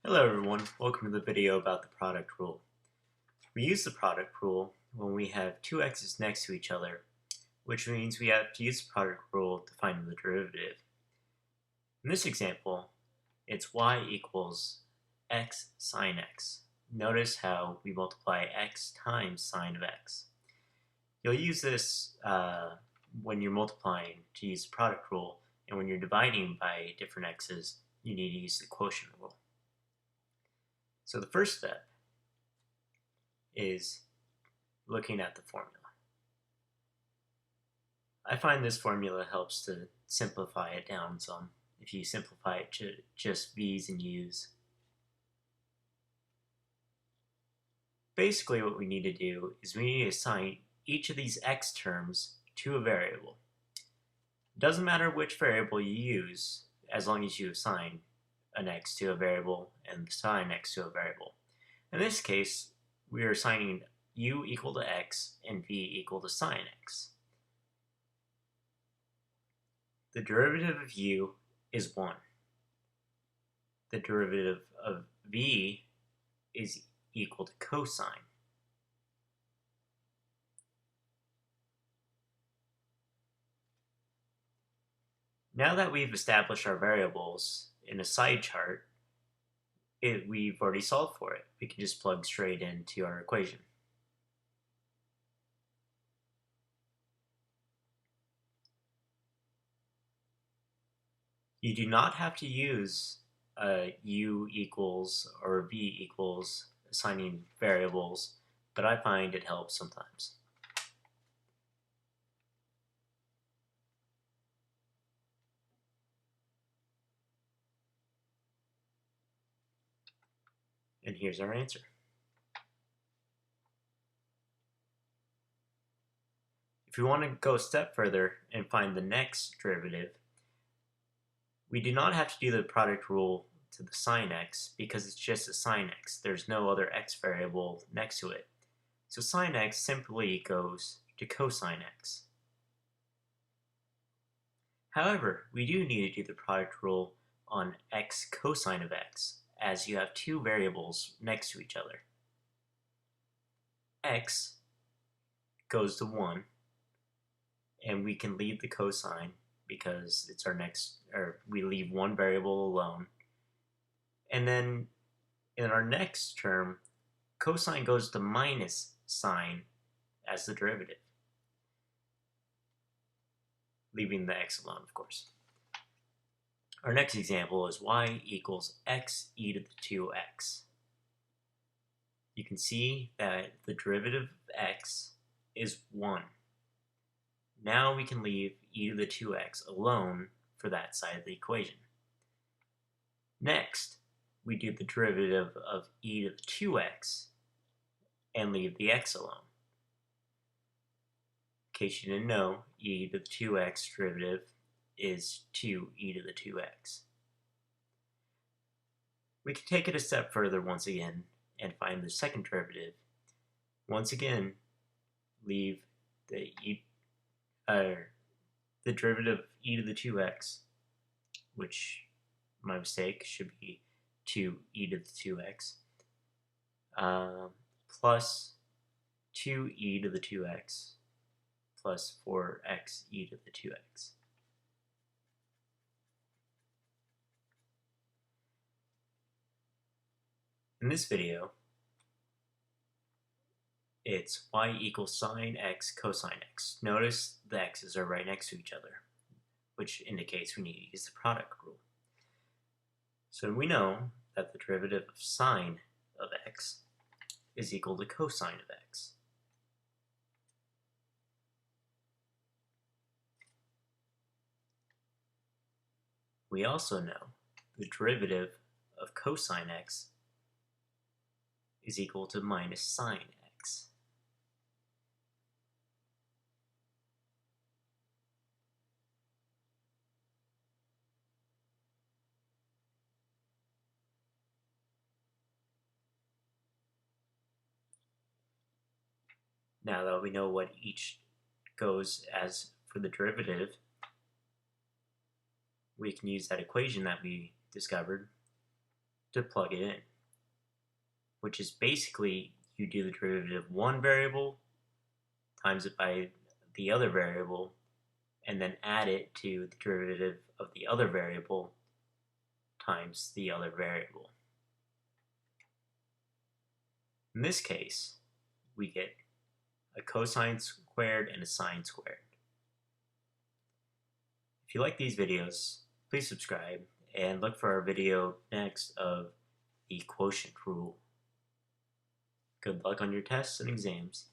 Hello everyone, welcome to the video about the product rule. We use the product rule when we have two x's next to each other, which means we have to use the product rule to find the derivative. In this example, it's y equals x sine x. Notice how we multiply x times sine of x. You'll use this when you're multiplying to use the product rule, and when you're dividing by different x's, you need to use the quotient rule. So the first step is looking at the formula. I find this formula helps to simplify it down some if you simplify it to just v's and u's. Basically what we need to do is we need to assign each of these x terms to a variable. It doesn't matter which variable you use as long as you assign an x to a variable and assign x to a variable. In this case, we are assigning u equal to x and v equal to sine x. The derivative of u is 1. The derivative of v is equal to cosine. Now that we've established our variables in a side chart, we've already solved for it. We can just plug straight into our equation. You do not have to use u equals or v equals assigning variables, but I find it helps sometimes. And here's our answer. If we want to go a step further and find the next derivative, we do not have to do the product rule to the sine x because it's just a sine x. There's no other x variable next to it. So sine x simply goes to cosine x. However, we do need to do the product rule on x cosine of x, as you have two variables next to each other. X goes to 1, and we can leave the cosine because it's our next, or we leave one variable alone. And then in our next term, cosine goes to minus sine as the derivative, leaving the x alone, of course. Our next example is y equals x e to the 2x. You can see that the derivative of x is 1. Now we can leave e to the 2x alone for that side of the equation. Next, we do the derivative of e to the 2x and leave the x alone. In case you didn't know, e to the 2x derivative is 2e to the 2x. We can take it a step further once again and find the second derivative. Once again, leave the derivative of e to the 2x, which, my mistake, should be 2e to the 2x, plus 2e to the 2x plus 4x e to the 2x. In this video, it's y equals sine x cosine x. Notice the x's are right next to each other, which indicates we need to use the product rule. So we know that the derivative of sine of x is equal to cosine of x. We also know the derivative of cosine x is equal to minus sine x. Now that we know what each goes as for the derivative, we can use that equation that we discovered to plug it in, which is basically you do the derivative of one variable, times it by the other variable, and then add it to the derivative of the other variable times the other variable. In this case, we get a cosine squared and a sine squared. If you like these videos, please subscribe and look for our video next of the quotient rule. Good luck on your tests and exams.